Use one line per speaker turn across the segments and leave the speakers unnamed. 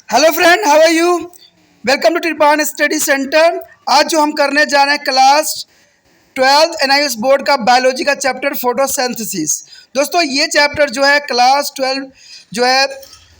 Hello friend, how are you? Welcome to त्रिपान study centre. आज जो हम करने जा रहे हैं क्लास 12th एनआईएस बोर्ड का बायोलॉजी का चैप्टर फोटोसिंथेसिस। दोस्तों, ये चैप्टर जो है क्लास 12 जो है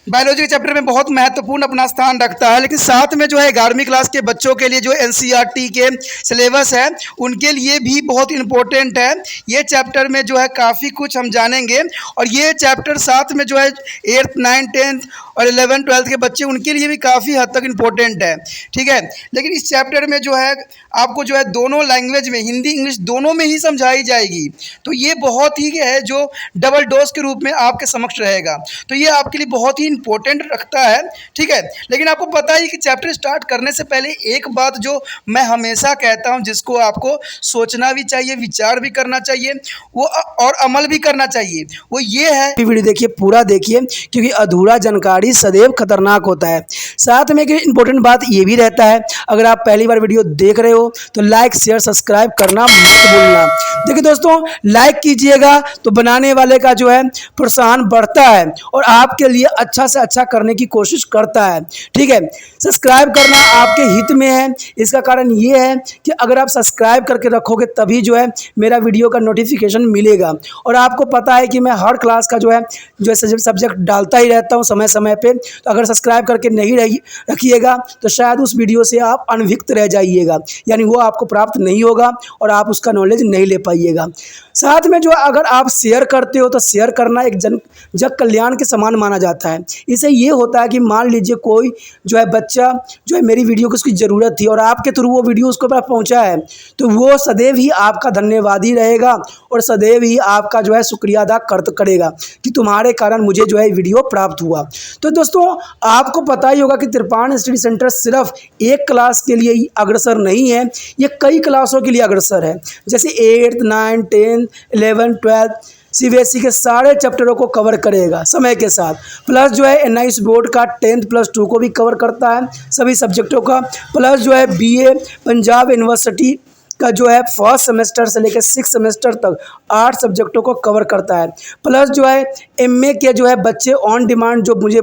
बायोलॉजी के चैप्टर में बहुत महत्वपूर्ण अपना स्थान रखता है, लेकिन साथ में जो है 11वीं क्लास के बच्चों के लिए जो एनसीईआरटी के सिलेबस है उनके लिए भी बहुत इम्पोर्टेंट है। ये चैप्टर में जो है काफ़ी कुछ हम जानेंगे और ये चैप्टर साथ में जो है 8th 9th 10th और 11th 12th के बच्चे उनके लिए भी काफ़ी हद तक इम्पोर्टेंट है। ठीक है, लेकिन इस चैप्टर में जो है आपको जो है दोनों लैंग्वेज में, हिंदी इंग्लिश दोनों में ही समझाई जाएगी। तो ये बहुत ही है जो डबल डोज के रूप में आपके समक्ष रहेगा, तो ये आपके लिए बहुत ही इम्पोर्टेंट रखता है। ठीक है, लेकिन आपको पता ही कि चैप्टर स्टार्ट करने से पहले एक बात जो मैं हमेशा कहता हूँ, जिसको आपको सोचना भी चाहिए, विचार भी करना चाहिए, वो और अमल भी करना चाहिए, वो ये है। वीडियो देखिए, पूरा देखिए, क्योंकि अधूरा जानकारी सदैव खतरनाक होता है। साथ में एक इम्पोर्टेंट बात ये भी रहता है, अगर आप पहली बार वीडियो देख रहे हो तो लाइक शेयर सब्सक्राइब करना मत भूलना। देखिए दोस्तों, लाइक कीजिएगा तो बनाने वाले का जो है प्रोत्साहन बढ़ता है और आपके लिए अच्छा से अच्छा करने की कोशिश करता है। ठीक है, सब्सक्राइब करना आपके हित में है। इसका कारण ये है कि अगर आप सब्सक्राइब करके रखोगे तभी जो है मेरा वीडियो का नोटिफिकेशन मिलेगा। और आपको पता है कि मैं हर क्लास का जो है सब्जेक्ट डालता ही रहता हूँ समय समय पे। तो अगर सब्सक्राइब करके नहीं रखिएगा तो शायद उस वीडियो से आप अनभिज्ञ रह जाइएगा, यानी वो आपको प्राप्त नहीं होगा और आप उसका नॉलेज नहीं ले पाइएगा। साथ में जो अगर आप शेयर करते हो तो शेयर करना एक जग कल्याण के समान माना जाता है। इससे ये होता है कि मान लीजिए कोई जो है बच्चा जो है मेरी वीडियो की उसकी ज़रूरत थी और आपके थ्रू वो वीडियो उसको पास पहुंचा है, तो वो सदैव ही आपका धन्यवादी रहेगा और सदैव ही आपका जो है शुक्रिया अदा करेगा कि तुम्हारे कारण मुझे जो है वीडियो प्राप्त हुआ। तो दोस्तों, आपको पता ही होगा कि त्रिपान स्टडी सेंटर सिर्फ एक क्लास के लिए ही अग्रसर नहीं है, ये कई क्लासों के लिए अग्रसर है। जैसे 8th 9th 10th 11th 12th CBSE के सारे चैप्टरों को कवर करेगा समय के साथ। प्लस जो है एनआईएस बोर्ड का 10th+2 को भी कवर करता है, सभी सब्जेक्टों का। प्लस जो है बीए पंजाब यूनिवर्सिटी का जो है फर्स्ट सेमेस्टर से लेकर 6th सेमेस्टर तक 8 सब्जेक्टों को कवर करता है। प्लस जो है एमए के जो है बच्चे ऑन डिमांड जो मुझे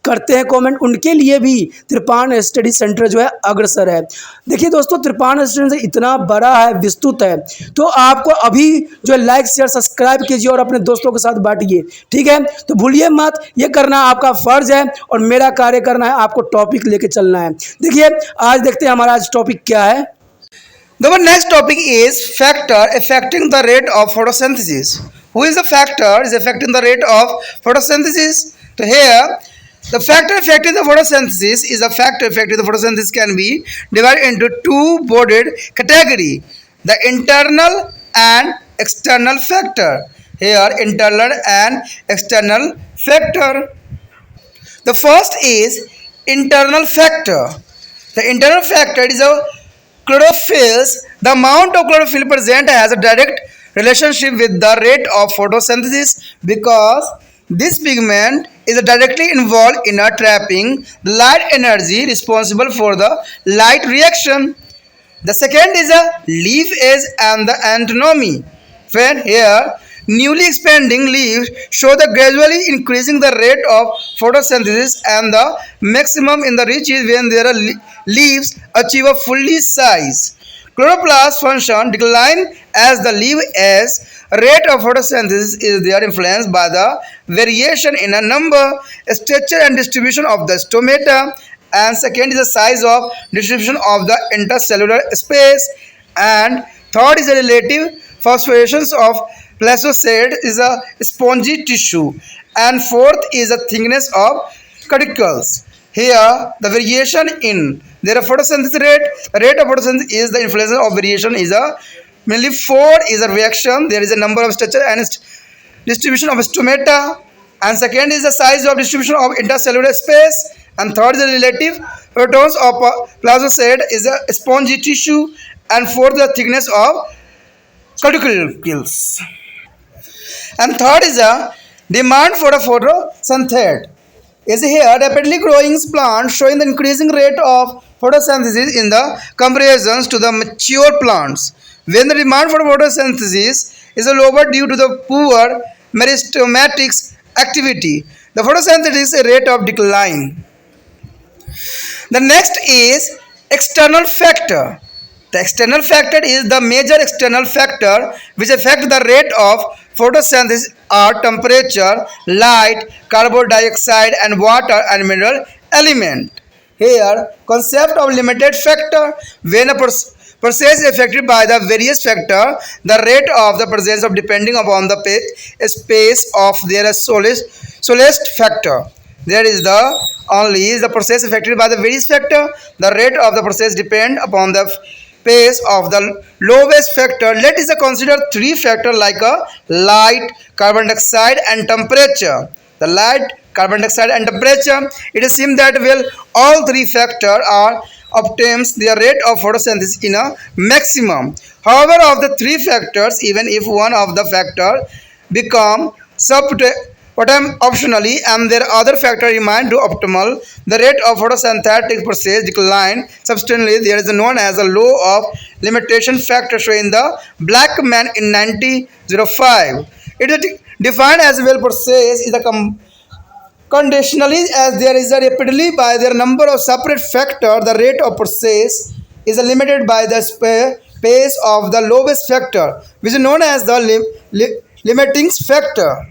करते हैं कमेंट, उनके लिए भी त्रिपान स्टडी सेंटर जो है अग्रसर है। देखिए दोस्तों, त्रिपान स्टडी सेंटर इतना बड़ा है, विस्तृत है, तो आपको अभी जो है लाइक शेयर सब्सक्राइब कीजिए और अपने दोस्तों के साथ बांटिए। ठीक है, तो भूलिए मत, ये करना आपका फर्ज है और मेरा कार्य करना है आपको टॉपिक लेके चलना है। देखिए, आज देखते हैं हमारा आज टॉपिक क्या है। The next topic is factor affecting the rate of photosynthesis. Who is the factor is affecting the rate of photosynthesis? So here, the factor affecting the photosynthesis is a factor affecting the photosynthesis can be divided into two broad category: the internal and external factor. Here, internal and external factor. The first is internal factor. The internal factor is a chlorophylls. The amount of chlorophyll present has a direct relationship with the rate of photosynthesis because this pigment is directly involved in trapping the light energy responsible for the light reaction. The second is a leaf age and the anatomy. When here, newly expanding leaves show the gradually increasing the rate of photosynthesis, and the maximum in the reaches when their leaves achieve a fully size. Chloroplast function decline as the leaf age. Rate of photosynthesis is there influenced by the variation in a number, structure and distribution of the stomata, and second is the size of distribution of the intercellular space, and third is the relative phosphorescence of plasmacyte is a spongy tissue, and fourth is the thickness of cuticles. Here, the variation in their photosynthesis rate of photosynthesis is the influence of variation is a mainly 4 is a reaction. There is a number of structure and distribution of stomata, and second is the size of distribution of intercellular space, and third is the relative protons of plasmacyte is a spongy tissue, and fourth the thickness of cuticles, and third is a demand for a photosynthate. Is here rapidly growing plant showing the increasing rate of photosynthesis in the comparisons to the mature plants. When the demand for photosynthesis is lower due to the poor meristematic activity, the photosynthesis rate of decline. The next is external factor. The external factor is the major external factor which affect the rate of photosynthesis are temperature, light, carbon dioxide and water and mineral element. Here, concept of limited factor. When a process is affected by the various factor, the rate of the presence of depending upon the space of their solest factor. There is the only is the process affected by the various factor. The rate of the process depend upon the pace of the lowest factor. Let us consider three factors like a light, carbon dioxide and temperature. The light, carbon dioxide and temperature. It seems that will all three factors are obtains their rate of photosynthesis in a maximum. However, of the three factors, even if one of the factor become optionally and their other factor remain to optimal, the rate of photosynthetic process decline substantially. There is known as a law of limitation factor shown in the Blackman in 1905. It is defined as well process is a conditionally as there is a rapidly by their number of separate factor. The rate of process is limited by the pace of the lowest factor, which is known as the limiting factor.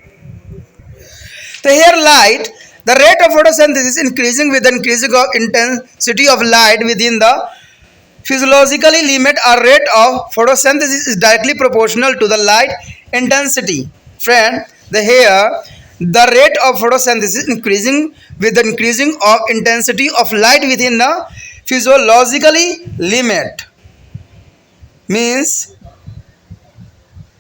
So here light, the rate of photosynthesis is increasing with the increasing of intensity of light within the physiologically limit. Our rate of photosynthesis is directly proportional to the light intensity. Friend, the rate of photosynthesis increasing with the increasing of intensity of light within the physiologically limit means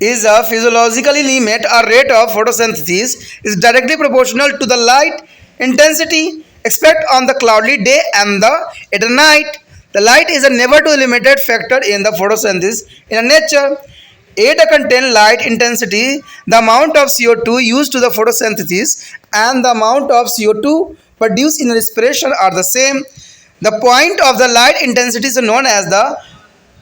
is a physiologically limit or rate of photosynthesis is directly proportional to the light intensity expect on the cloudy day and at night. The light is a never to limited factor in the photosynthesis in nature. At a contain light intensity, the amount of CO2 used to the photosynthesis and the amount of CO2 produced in respiration are the same. The point of the light intensity is known as the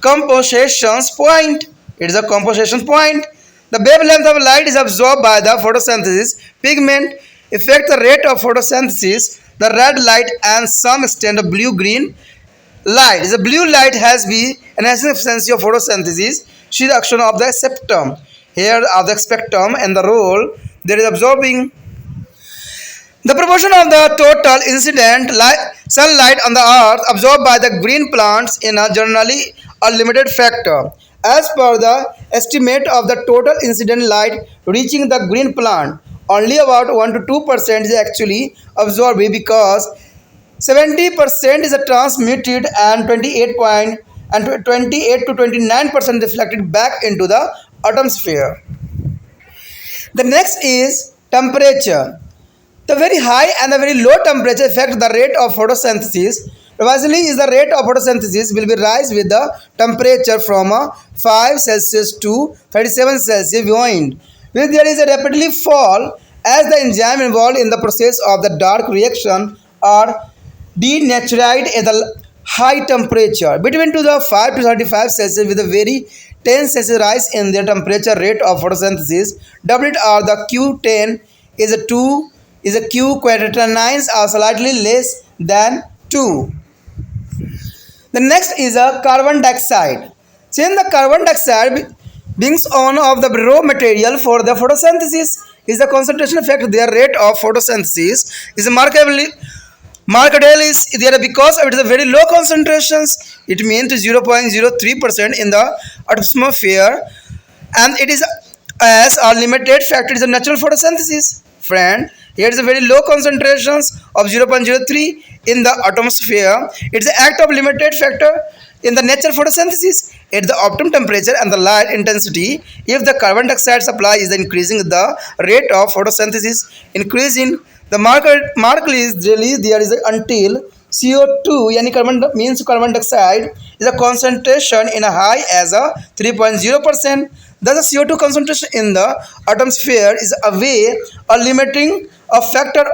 composition point. It is a composition point. The wavelength of light is absorbed by the photosynthesis pigment. Affect the rate of photosynthesis, the red light and some extent of blue-green light. The blue light has been enhancing efficiency of photosynthesis. See the action of the spectrum. Here are the spectrum and the role there is absorbing. The proportion of the total incident sunlight on the earth absorbed by the green plants in a generally a limited factor. As per the estimate of the total incident light reaching the green plant, only about 1 to 2% is actually absorbed because 70% is transmitted and 28 to 29% reflected back into the atmosphere. The next is temperature. The very high and the very low temperature affect the rate of photosynthesis. Precisely is the rate of photosynthesis will be rise with the temperature from 5 Celsius to 37 Celsius beyond, which there is a rapidly fall as the enzyme involved in the process of the dark reaction are denatured at the high temperature between to the 5 to 35 Celsius with a very 10 Celsius rise in their temperature rate of photosynthesis. Doubled or the Q10 is a 2 is a Q quaternines are slightly less than 2. The next is a carbon dioxide. Since the carbon dioxide brings on of the raw material for the photosynthesis is the concentration effect. Their rate of photosynthesis is markedly is there because it is a very low concentrations. It means 0.03% in the atmosphere, and it is as a limited factor is a natural photosynthesis. Friend, here is a very low concentrations of 0.03 in the atmosphere. It is the act of limited factor in the natural photosynthesis at the optimum temperature and the light intensity. If the carbon dioxide supply is increasing, the rate of photosynthesis increasing. The marker is really there is until CO2 yani carbon means carbon dioxide is a concentration in a high as a 3.0%. Thus the CO2 concentration in the atmosphere is away or limiting a factor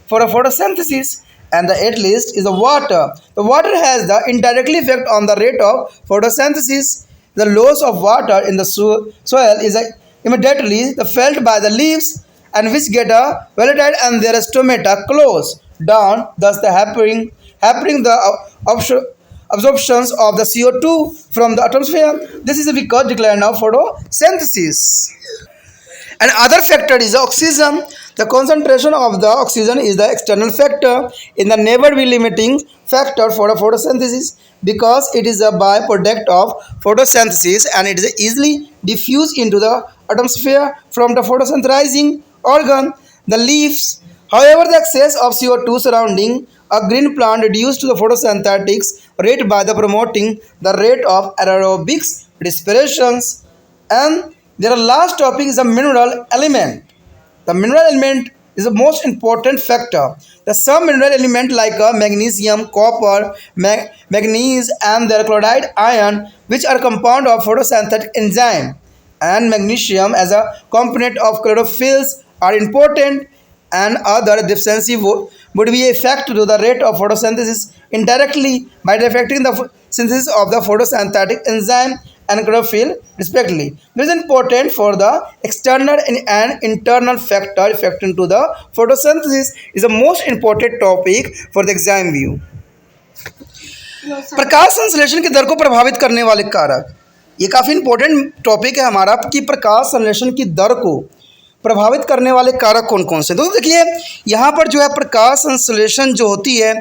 for a photosynthesis, and the at least is the water. The water has the indirectly effect on the rate of photosynthesis. The loss of water in the soil is immediately felt by the leaves and which get volatile and their stomata close down, thus the happening the absorptions of the CO2 from the atmosphere. This is we call decline of photosynthesis. And other factor is oxygen. The concentration of the oxygen is the external factor in the never be limiting factor for the photosynthesis because it is a byproduct of photosynthesis and it is easily diffused into the atmosphere from the photosynthesizing organ, the leaves. However, the excess of CO2 surrounding a green plant reduced to the photosynthetics rate by the promoting the rate of aerobics respirations. And their last topic is a mineral element. The mineral element is the most important factor. The some mineral element like magnesium, copper, manganese, and the chloride iron, which are compound of photosynthetic enzyme, and magnesium as a component of chlorophylls are important, and other deficiency would be effect to the rate of photosynthesis indirectly by affecting the synthesis of the photosynthetic enzyme and chlorophyll respectively. This is important for the external and internal factor affecting to the photosynthesis is the most important topic for the exam view. प्रकाश संश्लेषण की दर को प्रभावित करने वाले कारक, ये काफ़ी important topic है हमारा कि प्रकाश संश्लेषण की दर को प्रभावित करने वाले कारक कौन कौन से। तो देखिए यहाँ पर जो है प्रकाश संश्लेषण जो होती है,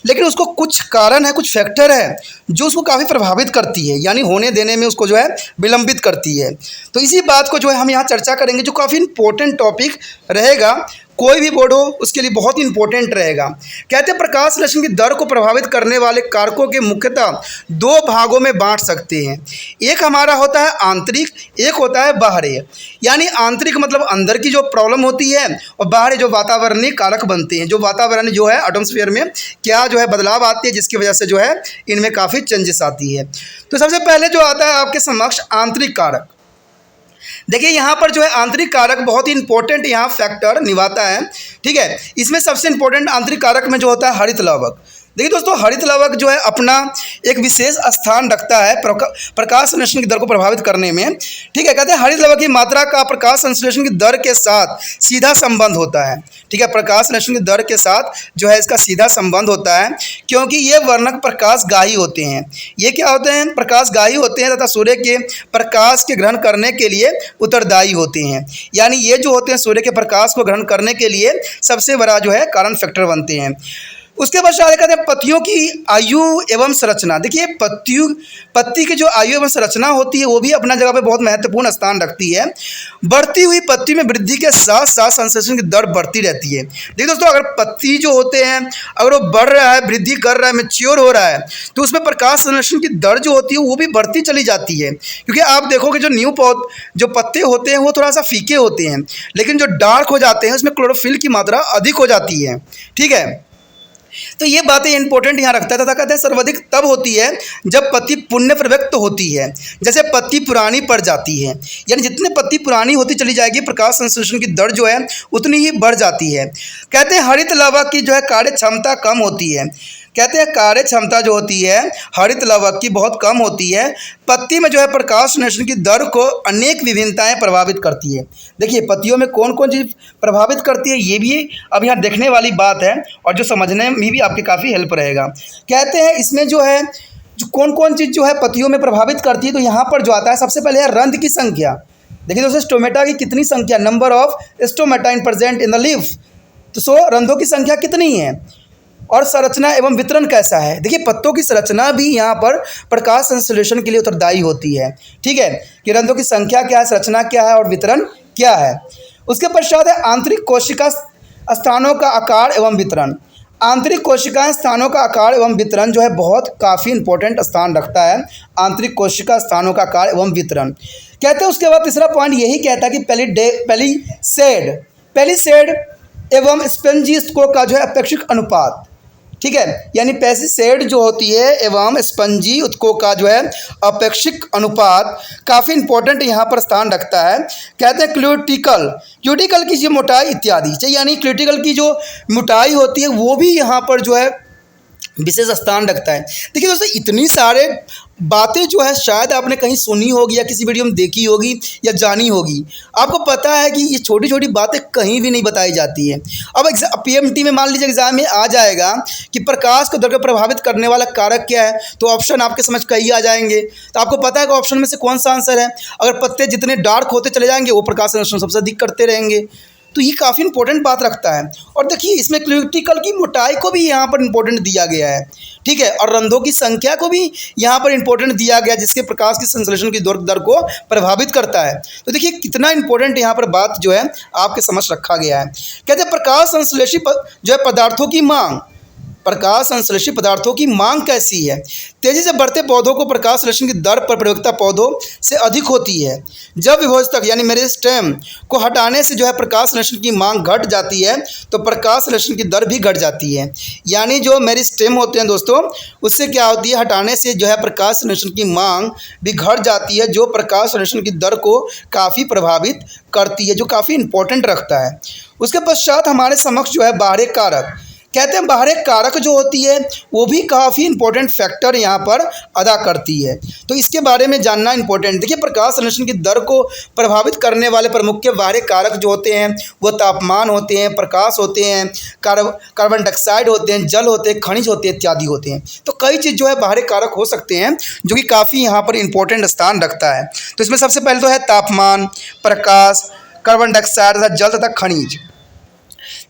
लेकिन उसको कुछ कारण है, कुछ फैक्टर है जो उसको काफ़ी प्रभावित करती है, यानी होने देने में उसको जो है विलंबित करती है। तो इसी बात को जो है हम यहाँ चर्चा करेंगे, जो काफ़ी इंपॉर्टेंट टॉपिक रहेगा, कोई भी बोर्ड हो उसके लिए बहुत ही इंपॉर्टेंट रहेगा। कहते हैं प्रकाश संश्लेषण की दर को प्रभावित करने वाले कारकों के मुख्यतः दो भागों में बांट सकते हैं। एक हमारा होता है आंतरिक, एक होता है बाहरी। यानी आंतरिक मतलब अंदर की जो प्रॉब्लम होती है, और बाहरी जो वातावरणीय कारक बनते हैं, जो वातावरण जो है एटमॉस्फेयर में क्या जो है बदलाव आती है, जिसकी वजह से जो है इनमें काफ़ी चेंजेस आती है। तो सबसे पहले जो आता है आपके समक्ष आंतरिक कारक। देखिए यहाँ पर जो है आंतरिक कारक बहुत ही इंपॉर्टेंट यहाँ फैक्टर निभाता है। ठीक है, इसमें सबसे इंपॉर्टेंट आंतरिक कारक में जो होता है हरित लवक। देखिए दोस्तों, हरित लवक जो है अपना एक विशेष स्थान रखता है प्रकाश संश्लेषण की दर को प्रभावित करने में। ठीक है, कहते हैं हरित लवक की मात्रा का प्रकाश संश्लेषण की दर के साथ सीधा संबंध होता है। ठीक है, प्रकाश संश्लेषण की दर के साथ जो है इसका सीधा संबंध होता है, क्योंकि ये वर्णक प्रकाशगाही होते हैं। ये क्या होते हैं? प्रकाशगाही होते हैं तथा सूर्य के प्रकाश के ग्रहण करने के लिए उत्तरदायी होते हैं। यानी ये जो होते हैं सूर्य के प्रकाश को ग्रहण करने के लिए सबसे बड़ा जो है कारण फैक्टर बनते हैं। उसके पश्चात कहते हैं पत्तियों की आयु एवं संरचना। देखिए पत्ती की जो आयु एवं संरचना होती है वो भी अपना जगह पे बहुत महत्वपूर्ण स्थान रखती है। बढ़ती हुई पत्ती में वृद्धि के साथ साथ संश्लेषण की दर बढ़ती रहती है। देखिए दोस्तों, अगर पत्ती जो होते हैं अगर वो बढ़ रहा है, वृद्धि कर रहा है, मैच्योर हो रहा है, तो उसमें प्रकाश संश्लेषण की दर जो होती है वो भी बढ़ती चली जाती है। क्योंकि आप देखोगे जो पत्ते होते हैं वो थोड़ा सा फीके होते हैं, लेकिन जो डार्क हो जाते हैं उसमें क्लोरोफिल की मात्रा अधिक हो जाती है। ठीक है, तो ये बातें इंपॉर्टेंट यहाँ रखता है। तथा कहते हैं सर्वाधिक तब होती है जब पत्ती पुण्य प्रवृत्त होती है, जैसे पत्ती पुरानी पड़ जाती है। यानी जितनी पत्ती पुरानी होती चली जाएगी प्रकाश संश्लेषण की दर जो है उतनी ही बढ़ जाती है। कहते हैं हरित लवक की जो है कार्य क्षमता कम होती है। कहते हैं कार्य क्षमता जो होती है हरित लवक की बहुत कम होती है। पत्ती में जो है प्रकाश संश्लेषण की दर को अनेक विभिन्नताएं प्रभावित करती है। देखिए पत्तियों में कौन कौन चीज़ प्रभावित करती है ये भी अब यहाँ देखने वाली बात है, और जो समझने में भी आपकी काफ़ी हेल्प रहेगा। कहते हैं इसमें जो है जो कौन कौन चीज़ जो है पत्तियों में प्रभावित करती है, तो यहाँ पर जो आता है सबसे पहले है रंध्र की संख्या। देखिए दोस्तों, स्टोमेटा की कितनी संख्या, number of stomata in present in the leaf. तो रंध्रों की संख्या कितनी है, और संरचना एवं वितरण कैसा है। देखिए पत्तों की संरचना भी यहाँ पर प्रकाश संश्लेषण के लिए उत्तरदायी होती है। ठीक है, कि रंध्रों की संख्या क्या है, संरचना क्या है और वितरण क्या है। उसके पश्चात है आंतरिक कोशिका स्थानों का आकार एवं वितरण। आंतरिक कोशिका स्थानों का आकार एवं वितरण जो है बहुत काफ़ी इंपॉर्टेंट स्थान रखता है। आंतरिक कोशिका स्थानों का आकार एवं वितरण कहते हैं। उसके बाद तीसरा पॉइंट यही कहता है कि पेलिसेड एवं स्पंजिस्को का जो है अपेक्षिक अनुपात। ठीक है, यानी पेलिसेड जो होती है एवं स्पंजी उत्कों का जो है अपेक्षिक अनुपात काफ़ी इंपॉर्टेंट यहाँ पर स्थान रखता है। कहते हैं क्यूटिकल की जो मोटाई इत्यादि, यानी क्यूटिकल की जो मोटाई होती है वो भी यहाँ पर जो है विशेष स्थान रखता है। देखिए दोस्तों, इतनी सारे बातें जो है शायद आपने कहीं सुनी होगी या किसी वीडियो में देखी होगी या जानी होगी। आपको पता है कि ये छोटी छोटी बातें कहीं भी नहीं बताई जाती है। अब पीएमटी में मान लीजिए एग्जाम में आ जाएगा कि प्रकाश को दर को प्रभावित करने वाला कारक क्या है, तो ऑप्शन आपके समझ कई आ जाएंगे। तो आपको पता है कि ऑप्शन में से कौन सा आंसर है। अगर पत्ते जितने डार्क होते चले जाएंगे वो प्रकाश संश्लेषण सबसे अधिक करते रहेंगे। तो ये काफ़ी इंपॉर्टेंट बात रखता है। और देखिए इसमें क्यूटिकल की मोटाई को भी यहाँ पर इंपॉर्टेंट दिया गया है, ठीक है, और रंध्रों की संख्या को भी यहाँ पर इंपॉर्टेंट दिया गया जिसके प्रकाश की संश्लेषण की दर को प्रभावित करता है। तो देखिए कितना इंपॉर्टेंट यहाँ पर बात जो है आपके समझ रखा गया है। कहते हैं प्रकाश संश्लेषी जो है पदार्थों की मांग, प्रकाश संश्लेषी पदार्थों की मांग कैसी है। तेजी से बढ़ते पौधों को प्रकाश संश्लेषण की दर पर प्रयोक्ता पौधों से अधिक होती है। जब विभोजक यानी मेरिस्टेम को हटाने से जो है प्रकाश संश्लेषण की मांग घट जाती है तो प्रकाश संश्लेषण की दर भी घट जाती है। यानी जो मेरिस्टेम होते हैं दोस्तों, उससे क्या होती है, हटाने से जो है प्रकाश संश्लेषण की मांग भी घट जाती है, जो प्रकाश संश्लेषण की दर को काफ़ी प्रभावित करती है, जो काफ़ी इंपॉर्टेंट रखता है। उसके पश्चात हमारे समक्ष जो है बाहरी कारक, कहते हैं बाहरी कारक जो होती है वो भी काफ़ी इंपॉर्टेंट फैक्टर यहाँ पर अदा करती है। तो इसके बारे में जानना इंपॉर्टेंट। देखिए प्रकाश संश्लेषण की दर को प्रभावित करने वाले प्रमुख बाहरी कारक जो होते हैं वो तापमान होते हैं, प्रकाश होते हैं, कार्बन डाइऑक्साइड होते हैं, जल होते हैं, खनिज होते हैं, इत्यादि होते हैं। तो कई चीज़ जो है बाहरी कारक हो सकते हैं जो कि काफ़ी यहाँ पर इंपॉर्टेंट स्थान रखता है। तो इसमें सबसे पहले तो है तापमान, प्रकाश, कार्बन डाइऑक्साइड तथा जल तथा खनिज।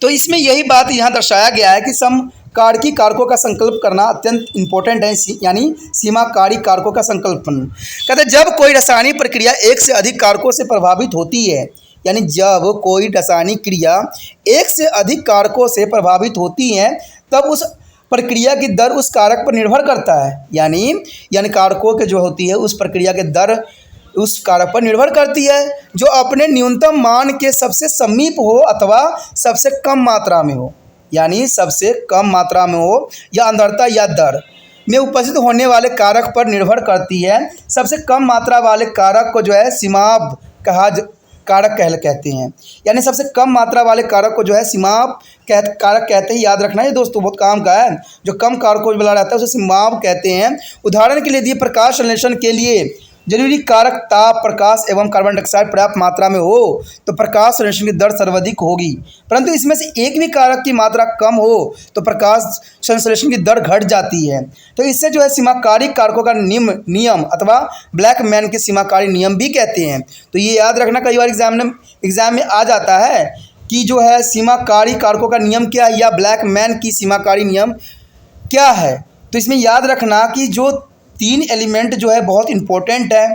तो इसमें यही बात यहाँ दर्शाया गया है कि समकारकी कारकों का संकल्प करना अत्यंत इंपॉर्टेंट है, यानी सीमाकारी कारकों का संकल्पन। कहते हैं जब कोई रासायनिक प्रक्रिया एक से अधिक कारकों से प्रभावित होती है, यानी जब कोई रासायनिक क्रिया एक से अधिक कारकों से प्रभावित होती है तब उस प्रक्रिया की दर उस कारक पर निर्भर करता है। यानी कारकों के जो होती है उस प्रक्रिया के दर उस कारक पर निर्भर करती है जो अपने न्यूनतम मान के सबसे समीप हो अथवा सबसे कम मात्रा में हो, यानी सबसे कम मात्रा में हो या अंदरता या दर में उपस्थित होने वाले कारक पर निर्भर करती है। सबसे कम मात्रा वाले कारक को जो है सीमाप कारक कहते हैं, यानी सबसे कम मात्रा वाले कारक को जो है सीमाप कारक कहते हैं। याद रखना है दोस्तों, बहुत काम का है। जो कम कारकों वाला रहता है उसे सीमाप कहते हैं। उदाहरण के लिए दिए प्रकाश संश्लेषण के लिए जरूरी कारक ताप, प्रकाश एवं कार्बन डाइऑक्साइड पर्याप्त मात्रा में हो तो प्रकाश संश्लेषण की दर सर्वाधिक होगी, परंतु इसमें से एक भी कारक की मात्रा कम हो तो प्रकाश संश्लेषण की दर घट जाती है। तो इससे जो है सीमाकारी कारकों का नियम अथवा ब्लैकमैन के सीमाकारी नियम भी कहते हैं। तो ये याद रखना, कई बार एग्जाम में आ जाता है कि जो है सीमाकारी कारकों का नियम क्या है या ब्लैकमैन की सीमाकारी नियम क्या है। तो इसमें याद रखना कि जो 3 एलिमेंट जो है बहुत इंपॉर्टेंट है,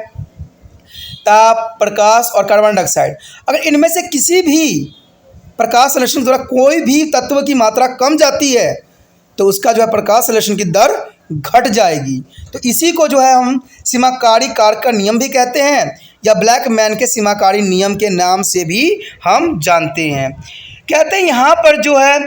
ताप, प्रकाश और कार्बन डाइऑक्साइड। अगर इनमें से किसी भी प्रकाश संश्लेषण द्वारा कोई भी तत्व की मात्रा कम जाती है तो उसका जो है प्रकाश संश्लेषण की दर घट जाएगी। तो इसी को जो है हम सीमाकारी कारक का नियम भी कहते हैं या ब्लैकमैन के सीमाकारी नियम के नाम से भी हम जानते हैं। कहते हैं यहाँ पर जो है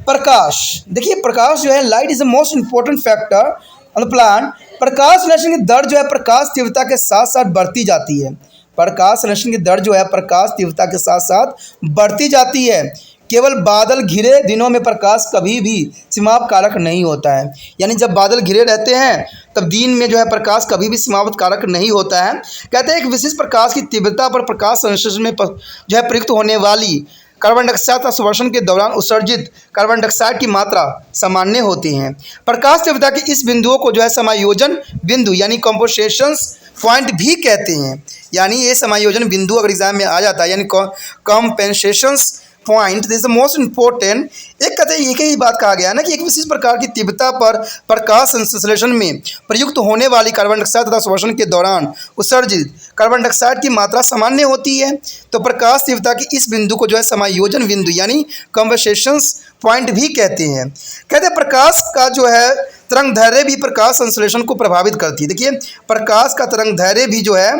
प्रकाश, देखिए प्रकाश जो है light is the most important factor on the plant. प्रकाश संश्लेषण की दर जो है प्रकाश तीव्रता के साथ साथ बढ़ती जाती है। प्रकाश संश्लेषण की दर जो है प्रकाश तीव्रता के साथ साथ बढ़ती जाती है। केवल बादल घिरे दिनों में प्रकाश कभी भी सीमाप कारक नहीं होता है, यानी जब बादल घिरे रहते हैं तब दिन में जो है प्रकाश कभी भी सीमाप कारक नहीं होता है। कहते हैं एक विशिष्ट प्रकाश की तीव्रता पर प्रकाश संश्लेषण में जो है प्रयुक्त होने वाली कार्बन डाइऑक्साइड का श्वसन के दौरान उत्सर्जित कार्बन डाइऑक्साइड की मात्रा सामान्य होती है। प्रकाश तीव्रता के इस बिंदुओं को जो है समायोजन बिंदु यानी कंपोजिशन पॉइंट भी कहते हैं। यानी ये समायोजन बिंदु अगर एग्जाम में आ जाता है यानी compensation point, this the most important. एक कहते हैं एक ही बात कहा गया ना कि एक विशिष्ट प्रकार की तीव्रता पर प्रकाश संश्लेषण में प्रयुक्त होने वाली कार्बन डाइऑक्साइड तथा श्वसन के दौरान उत्सर्जित कार्बन डाइऑक्साइड की मात्रा सामान्य होती है। तो प्रकाश तीव्रता की इस बिंदु को जो है समायोजन बिंदु यानी कंपेंसेशन पॉइंट भी कहते हैं। कहते हैं प्रकाश का जो है तरंग दैर्घ्य भी प्रकाश संश्लेषण को प्रभावित करती है। देखिए प्रकाश का तरंग दैर्घ्य भी जो है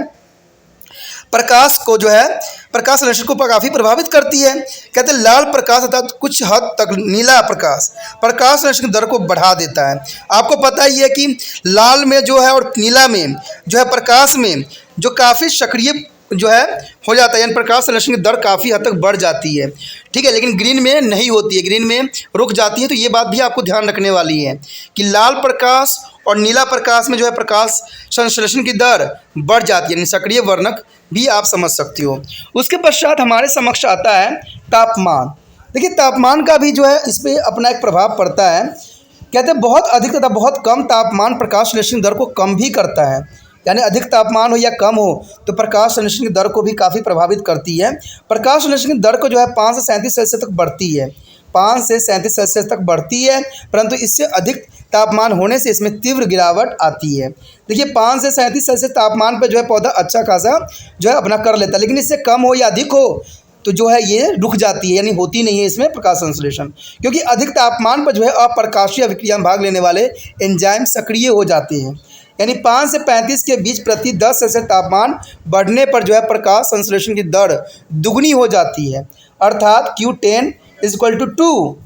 प्रकाश को जो है प्रकाश संश्लेषण को काफ़ी प्रभावित करती है। कहते हैं लाल प्रकाश अर्थात कुछ हद तक नीला प्रकाश प्रकाश संश्लेषण दर को बढ़ा देता है। आपको पता ही है कि लाल में जो है और नीला में जो है प्रकाश में जो काफ़ी सक्रिय जो है हो जाता है, यानी प्रकाश संश्लेषण की दर काफ़ी हद तक बढ़ जाती है। ठीक है, लेकिन ग्रीन में नहीं होती है, ग्रीन में रुक जाती है। तो ये बात भी आपको ध्यान रखने वाली है कि लाल प्रकाश और नीला प्रकाश में जो है प्रकाश संश्लेषण की दर बढ़ जाती है, यानी सक्रिय वर्णक भी आप समझ सकते हो। उसके पश्चात हमारे समक्ष आता है तापमान। देखिए तापमान का भी जो है इस पर अपना एक प्रभाव पड़ता है। कहते हैं बहुत अधिक तथा बहुत कम तापमान प्रकाश संश्लेषण दर को कम भी करता है, यानी अधिक तापमान हो या कम हो तो प्रकाश संश्लेषण की दर को भी काफ़ी प्रभावित करती है। प्रकाश संश्लेषण की दर को जो है 5 से 37 सेल्सियस तक बढ़ती है, 5 से 37 सेल्सियस तक बढ़ती है, परंतु इससे अधिक तापमान होने से इसमें तीव्र गिरावट आती है। देखिए 5 से 37 सेल्सियस तापमान पर जो है पौधा अच्छा खासा जो है अपना कर लेता है, लेकिन इससे कम हो या अधिक हो तो जो है ये रुक जाती है, यानी होती नहीं है इसमें प्रकाश संश्लेषण, क्योंकि अधिक तापमान पर जो है अप्रकाशीय अभिक्रिया में भाग लेने वाले एंजाइम सक्रिय हो जाते हैं। यानी 5 से 35 के बीच प्रति 10 सेल्सियस तापमान बढ़ने पर जो है प्रकाश संश्लेषण की दर दुगनी हो जाती है, अर्थात Q10 = 2।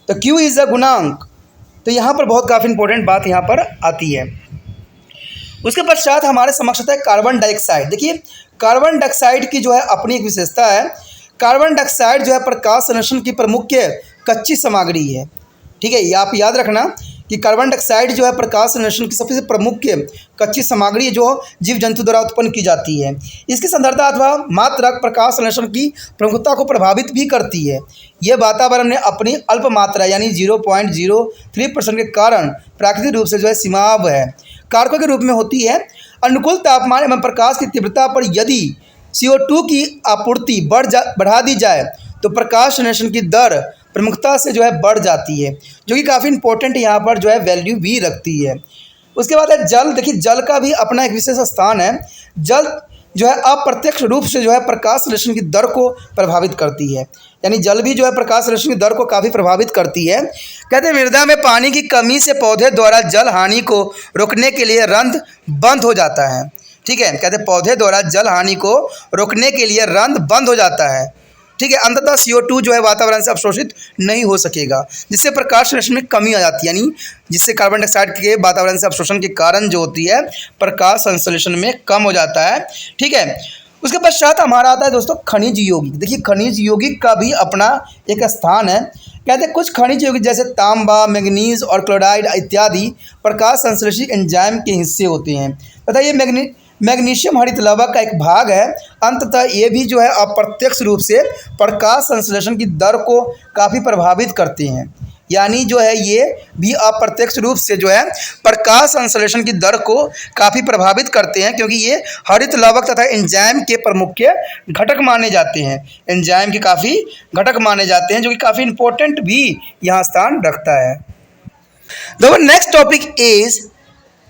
तो Q इज़ अ गुणांक। तो यहाँ पर बहुत काफ़ी इंपॉर्टेंट बात यहाँ पर आती है। उसके पश्चात हमारे समक्ष आता है कार्बन डाइऑक्साइड। देखिए कार्बन डाइऑक्साइड की जो है अपनी एक विशेषता है। कार्बन डाइऑक्साइड जो है प्रकाश संश्लेषण की प्रमुख कच्ची सामग्री है। ठीक है, ये आप याद रखना कि कार्बन डाइऑक्साइड जो है प्रकाश संश्लेषण की सबसे प्रमुख कच्ची सामग्री जो जीव जंतु द्वारा उत्पन्न की जाती है। इसकी सांद्रता अथवा मात्रा प्रकाश संश्लेषण की प्रमुखता को प्रभावित भी करती है। यह वातावरण में अपनी अल्प मात्रा यानी 0.03% के कारण प्राकृतिक रूप से जो है सीमाव है कारकों के रूप में होती है। अनुकूल तापमान एवं प्रकाश की तीव्रता पर यदि CO2 की आपूर्ति बढ़ा दी जाए तो प्रकाश संश्लेषण की दर प्रमुखता से जो है बढ़ जाती है, जो कि काफ़ी इंपॉर्टेंट यहाँ पर जो है वैल्यू भी रखती है। उसके बाद है जल। देखिए जल का भी अपना एक विशेष स्थान है। जल जो है अप्रत्यक्ष रूप से जो है प्रकाश संश्लेषण की दर को प्रभावित करती है, यानी जल भी जो है प्रकाश संश्लेषण की दर को काफ़ी प्रभावित करती है। कहते हैं मृदा में पानी की कमी से पौधे द्वारा जल हानि को रोकने के लिए रंध्र बंद हो जाता है। ठीक है, कहते हैं पौधे द्वारा जल हानि को रोकने के लिए रंध्र बंद हो जाता है। ठीक है, अंततः CO2 जो है वातावरण से अवशोषित नहीं हो सकेगा, जिससे प्रकाश संश्लेषण में कमी आ जाती है, यानी जिससे कार्बन डाइऑक्साइड के वातावरण से अवशोषण के कारण जो होती है प्रकाश संश्लेषण में कम हो जाता है। ठीक है, उसके पश्चात हमारा आता है दोस्तों खनिज यौगिक। देखिए खनिज यौगिक का भी अपना एक स्थान है। कहते हैं कुछ खनिज यौगिक जैसे तांबा, मैग्नीज और क्लोराइड इत्यादि प्रकाश संश्लेषी एंजाइम के हिस्से होते हैं तथा ये मैग्नीशियम हरित लवक का एक भाग है। अंततः ये भी जो है अप्रत्यक्ष रूप से प्रकाश संश्लेषण की दर को काफ़ी प्रभावित करते हैं, यानी जो है ये भी अप्रत्यक्ष रूप से जो है प्रकाश संश्लेषण की दर को काफ़ी प्रभावित करते हैं, क्योंकि ये हरित लवक तथा एंजाइम के प्रमुख घटक माने जाते हैं। एंजाइम के काफ़ी घटक माने जाते हैं, जो कि काफ़ी इंपॉर्टेंट भी यहाँ स्थान रखता है। The next topic is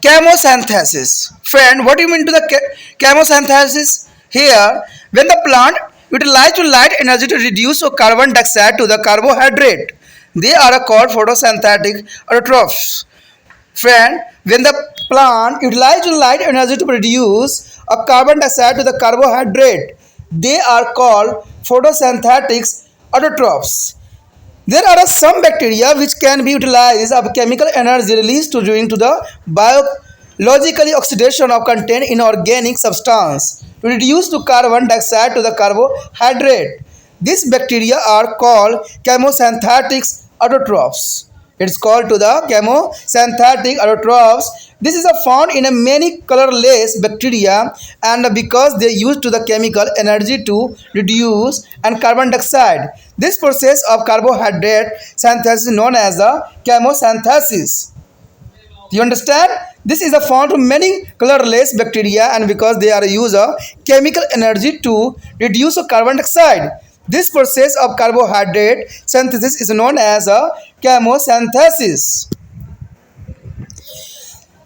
chemosynthesis. Friend, what do you mean to the chemosynthesis? Here, when the plant utilizes light energy to reduce carbon dioxide to the carbohydrate, they are called photosynthetic autotrophs. Friend, when the plant utilizes light energy to produce a carbon dioxide to the carbohydrate, they are called photosynthetic autotrophs. There are some bacteria which can be utilized of chemical energy released during the biological oxidation of contained inorganic substance to reduce the carbon dioxide to the carbohydrate. These bacteria are called chemosynthetic autotrophs. It's called to the chemosynthetic autotrophs. This is found in a many colorless bacteria, and because they use to the chemical energy to reduce and carbon dioxide. This process of carbohydrate synthesis is known as the chemosynthesis. You understand? This is found in many colorless bacteria, and because they are use chemical energy to reduce carbon dioxide. This process of carbohydrate synthesis is known as a chemosynthesis.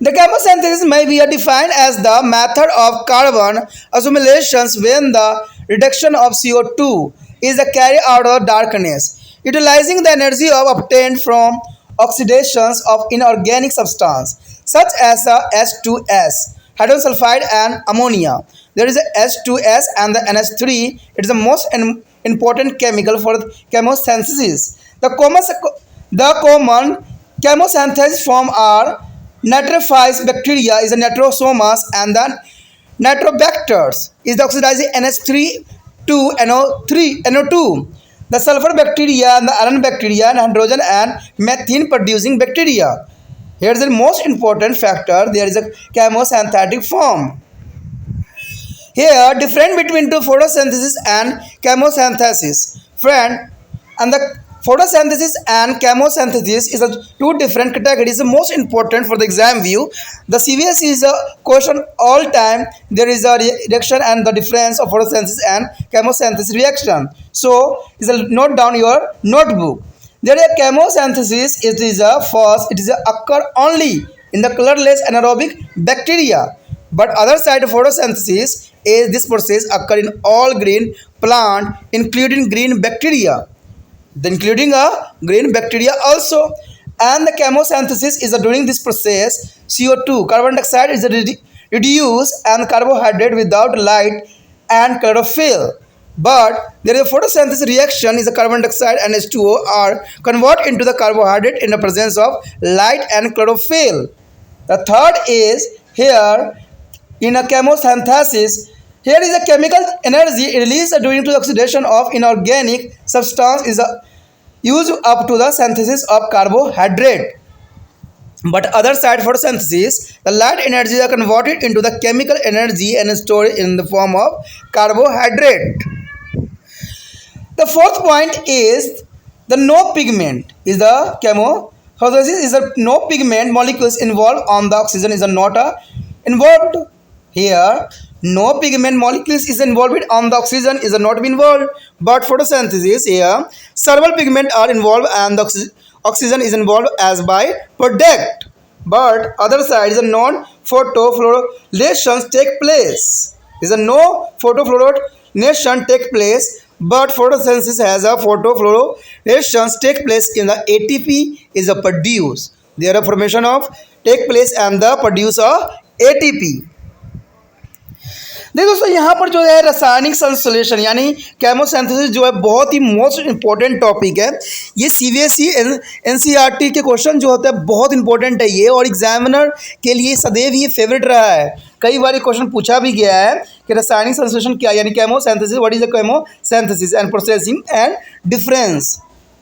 The chemosynthesis may be defined as the method of carbon accumulations when the reduction of CO2 is carried out of darkness, utilizing the energy obtained from oxidations of inorganic substance such as H2S, hydrogen sulfide and ammonia. There is a H2S and the NH3. It is the most important chemical for chemosynthesis. The common chemosynthesis form are nitrophilous bacteria is a Nitrosomonas, and the Nitrobacters is the oxidizing NH3 to NO2. The sulfur bacteria and the iron bacteria and hydrogen and methane producing bacteria. Here is the most important factor. There is a chemosynthetic form. Here, difference between two photosynthesis and chemosynthesis. Friend, and the photosynthesis and chemosynthesis is a two different categories. The most important for the exam view. The CVS is a question all time. There is a reaction and the difference of photosynthesis and chemosynthesis reaction. So, is a note down your notebook. There is a chemosynthesis. It is a first. It is a occur only in the colorless anaerobic bacteria. But other side of photosynthesis is this process occur in all green plant, including green bacteria. Including a green bacteria also. And the chemosynthesis is during this process CO2, carbon dioxide is reduced and carbohydrate without light and chlorophyll. But there is a photosynthesis reaction is a carbon dioxide and H2O are converted into the carbohydrate in the presence of light and chlorophyll. The third is here in a chemosynthesis. Here is a chemical energy released during the oxidation of inorganic substance is used up to the synthesis of carbohydrate. But other side photosynthesis, the light energy is converted into the chemical energy and stored in the form of carbohydrate. The fourth point is the no pigment is the chemosynthesis is a no pigment molecules involved on the oxygen is a not involved. Here, no pigment molecules is involved on the oxygen is not involved. But photosynthesis here, several pigments are involved and the oxygen is involved as by product. But other side is a non-photofluorescence take place. Is a no photofluorescence take place. But photosynthesis has a photofluorescence take place in the ATP is a produce. There are formation of take place and the produce of ATP. देखिए दोस्तों यहाँ पर जो है रासायनिक संश्लेषण यानी chemosynthesis जो है बहुत ही मोस्ट इंपॉर्टेंट टॉपिक है। ये सीबीएसई एनसीईआरटी के क्वेश्चन जो होते हैं बहुत इंपॉर्टेंट है ये, और एग्जामिनर के लिए सदैव ये फेवरेट रहा है। कई बार ये क्वेश्चन पूछा भी गया है कि रासायनिक संश्लेषण क्या यानी chemosynthesis, what is the chemosynthesis and processing and difference.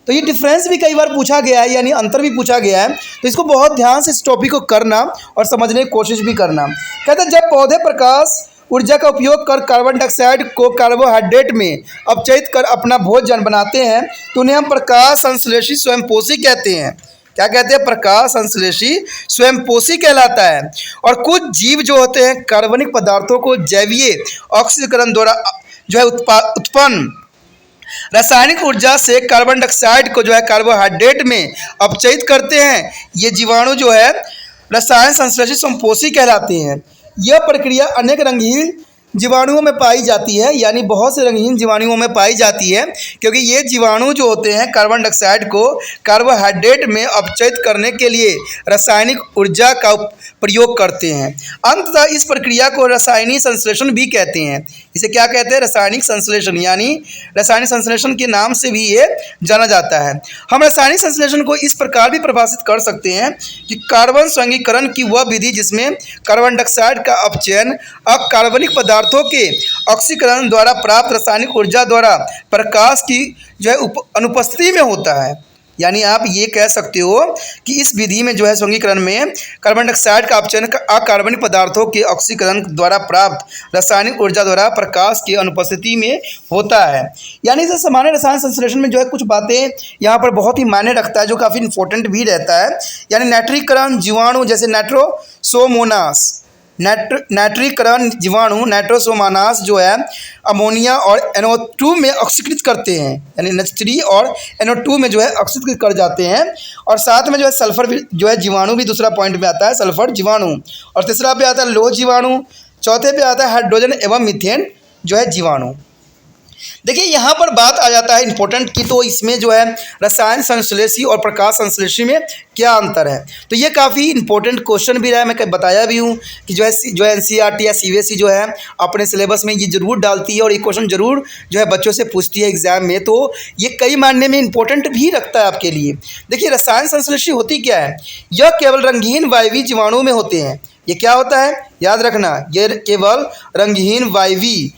तो ये डिफरेंस भी कई बार पूछा गया है यानी अंतर भी पूछा गया है, तो इसको बहुत ध्यान से इस टॉपिक को करना और समझने की कोशिश भी करना। कहते हैं जब पौधे प्रकाश ऊर्जा का उपयोग कर कार्बन डाइऑक्साइड को कार्बोहाइड्रेट में अपचयित कर अपना भोजन बनाते हैं तो उन्हें हम प्रकाश संश्लेषी स्वयंपोषी कहते हैं। क्या कहते हैं? प्रकाश संश्लेषी स्वयंपोषी कहलाता है। और कुछ जीव जो होते हैं कार्बनिक पदार्थों को जैवीय ऑक्सीकरण द्वारा जो है उत्पन्न रासायनिक ऊर्जा से कार्बन डाइऑक्साइड को जो है कार्बोहाइड्रेट में अपचयित करते हैं। ये जीवाणु जो है रसायन संश्लेषी स्वयंपोषी कहलाते हैं। यह प्रक्रिया अनेक रंगहीन जीवाणुओं में पाई जाती है, यानी बहुत से रंगहीन जीवाणुओं में पाई जाती है, क्योंकि ये जीवाणु जो होते हैं कार्बन डाइऑक्साइड को कार्बोहाइड्रेट में अपचयित करने के लिए रासायनिक ऊर्जा का प्रयोग करते हैं। अंततः इस प्रक्रिया को रासायनिक संश्लेषण भी कहते हैं। इसे क्या कहते हैं? रासायनिक संश्लेषण, यानी रासायनिक संश्लेषण के नाम से भी ये जाना जाता है। हम रासायनिक संश्लेषण को इस प्रकार भी परिभाषित कर सकते हैं कि कार्बन संघीकरण की वह विधि जिसमें कार्बन डाइऑक्साइड का अपचयन अकार्बनिक पदार्थों के ऑक्सीकरण द्वारा प्राप्त रासायनिक ऊर्जा द्वारा प्रकाश की जो है अनुपस्थिति में होता है। यानी आप ये कह सकते हो कि इस विधि में जो है संघीकरण में कार्बन डाइऑक्साइड का अपचयन अकार्बनिक पदार्थों के ऑक्सीकरण द्वारा प्राप्त रासायनिक ऊर्जा द्वारा प्रकाश की अनुपस्थिति में होता है। यानी इस सामान्य रसायन संश्लेषण में जो है कुछ बातें यहाँ पर बहुत ही मायने रखता है जो काफ़ी इंपॉर्टेंट भी रहता है। यानी नाइट्रीकरण जीवाणु जैसे नाइट्रोसोमोनास, नाइट्रीकरण जीवाणु नाइट्रोसोमोनास जो है अमोनिया और NO2 में ऑक्सीकृत करते हैं, यानी NH3 और NO2 में जो है ऑक्सीकृत कर जाते हैं। और साथ में जो है सल्फर भी जो है जीवाणु भी दूसरा पॉइंट पे आता है, सल्फर जीवाणु। और तीसरा पे आता है लोह जीवाणु। चौथे पे आता है हाइड्रोजन एवं मीथेन जो है जीवाणु। देखिए यहाँ पर बात आ जाता है इंपॉर्टेंट की, तो इसमें जो है रसायन संश्लेषी और प्रकाश संश्लेषी में क्या अंतर है। तो ये काफ़ी इंपॉर्टेंट क्वेश्चन भी रहा है, मैं बताया भी हूँ कि जो है एनसीईआरटी या सीबीएसई जो है अपने सिलेबस में ये जरूर डालती है और ये क्वेश्चन जरूर जो है बच्चों से पूछती है एग्जाम में, तो ये कई मायने में इंपॉर्टेंट भी रखता है आपके लिए। देखिए रसायन संश्लेषी होती क्या है? यह केवल रंगीन वायवीय जीवाणु में होते हैं, ये क्या होता है, याद रखना, ये केवल रंगहीन वायवी,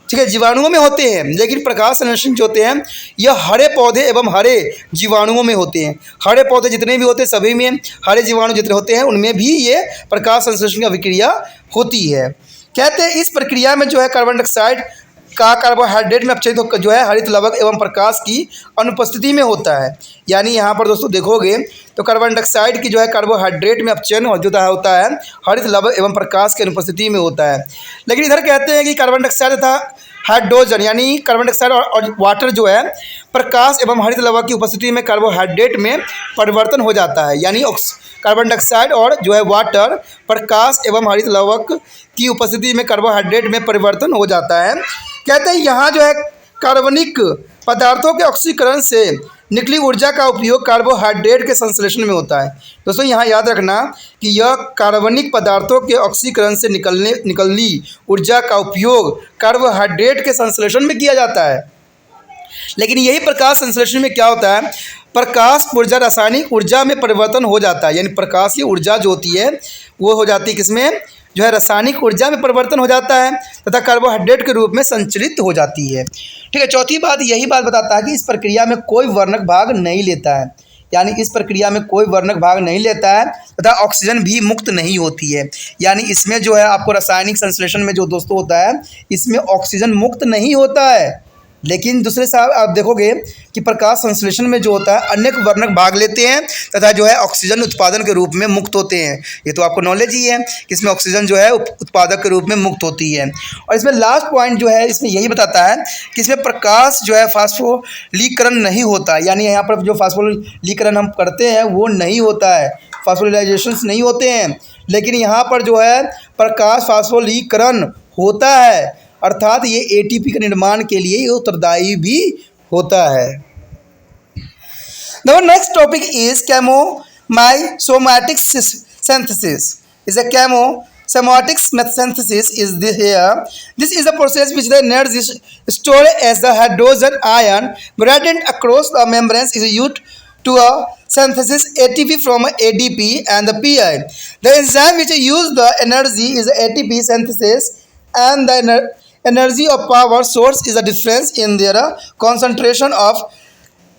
ठीक है, जीवाणुओं में होते हैं। लेकिन प्रकाश संश्लेषण जो होते हैं यह हरे पौधे एवं हरे जीवाणुओं में होते हैं। हरे पौधे जितने भी होते हैं सभी में, हरे जीवाणु जितने होते हैं उनमें भी ये प्रकाश संश्लेषण की अभिक्रिया होती है। कहते हैं इस प्रक्रिया में जो है कार्बन डाइऑक्साइड का कार्बोहाइड्रेट में अपचयित जो है हरित लवक एवं प्रकाश की अनुपस्थिति में होता है। यानी यहाँ पर दोस्तों देखोगे तो कार्बन डाइऑक्साइड की जो है कार्बोहाइड्रेट में अपचयन होता है हरित लवक एवं प्रकाश की अनुपस्थिति में होता है। लेकिन इधर कहते हैं कि कार्बन डाइऑक्साइड तथा हाइड्रोजन यानी कार्बन डाइऑक्साइड और वाटर जो है प्रकाश एवं हरित लवक की उपस्थिति में कार्बोहाइड्रेट में परिवर्तन हो जाता है। यानी कार्बन डाइऑक्साइड और जो है वाटर प्रकाश एवं हरित लवक की उपस्थिति में कार्बोहाइड्रेट में परिवर्तन हो जाता है। कहते हैं यहाँ जो है कार्बनिक पदार्थों के ऑक्सीकरण से निकली ऊर्जा का उपयोग कार्बोहाइड्रेट के संश्लेषण में होता है। दोस्तों यहाँ याद रखना कि यह कार्बनिक पदार्थों के ऑक्सीकरण से निकलनी ऊर्जा का उपयोग कार्बोहाइड्रेट के संश्लेषण में किया जाता है। लेकिन यही प्रकाश संश्लेषण में क्या होता है, प्रकाश ऊर्जा रासायनिक ऊर्जा में परिवर्तन हो जाता है। यानी प्रकाश की ऊर्जा जो होती है वो हो जाती है किसमें, जो है रासायनिक ऊर्जा में परिवर्तन हो जाता है तथा कार्बोहाइड्रेट के रूप में संचरित हो जाती है। ठीक है, चौथी बात यही बात बताता है कि इस प्रक्रिया में कोई वर्णक भाग नहीं लेता है। यानी इस प्रक्रिया में कोई वर्णक भाग नहीं लेता है तथा ऑक्सीजन भी मुक्त नहीं होती है। यानी इसमें जो है आपको रासायनिक संश्लेषण में जो दोस्तों होता है इसमें ऑक्सीजन मुक्त नहीं होता है। लेकिन दूसरे साहब आप देखोगे कि प्रकाश संश्लेषण में जो होता है अनेक वर्णक भाग लेते हैं तथा जो है ऑक्सीजन उत्पादन के रूप में मुक्त होते हैं। ये तो आपको नॉलेज ही है कि इसमें ऑक्सीजन जो है उत्पादक के रूप में मुक्त होती है। और इसमें लास्ट पॉइंट जो है इसमें यही बताता है कि इसमें प्रकाश जो है फास्फोलीकरण नहीं होता। यानी यहाँ पर जो फास्फोलीकरण हम करते हैं वो नहीं होता है, फास्फोलिलाइजेशन नहीं होते हैं। लेकिन यहाँ पर जो है प्रकाश फास्फोलीकरण होता है, अर्थात ये एटीपी के निर्माण के लिए ये उत्तरदायी भी होता है। Now next topic is chemosomatic synthesis. Is a chemosomatic synthesis is this here. This is a process which the energy is stored as the hydrogen ion gradient across the membranes is used to synthesis ATP from ADP and the PI. The enzyme which use the energy is ATP synthesis and the energy of power source is a difference in their concentration of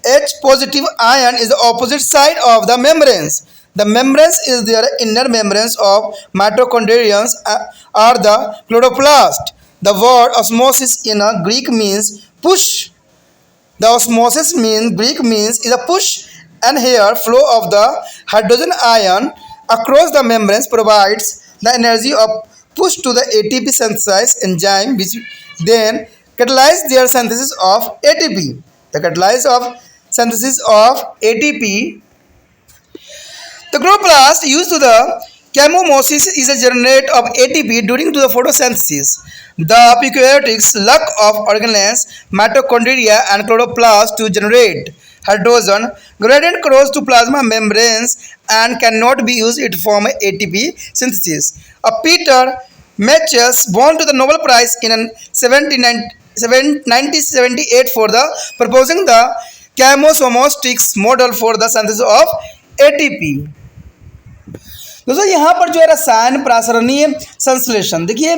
H positive ion is the opposite side of the membranes. The membranes is their inner membranes of mitochondria are the chloroplast. The word osmosis in a Greek means push. The osmosis Greek means is a push and here flow of the hydrogen ion across the membranes provides the energy of push to the ATP synthesis enzyme which then catalyze their synthesis of ATP. The catalysis of synthesis of ATP. The chloroplast used to the chemomosis is a generate of ATP during to the photosynthesis. The eukaryotic lack of organelles, mitochondria and chloroplast to generate hydrogen gradient cross to plasma membranes and cannot be used it form ATP synthesis. Peter Matches won to the Nobel Prize in 1978 for the proposing the chemosomatic model for the synthesis of ATP. दोस्तों यहाँ पर जो है रसायन प्रासरणीय संश्लेषण, देखिए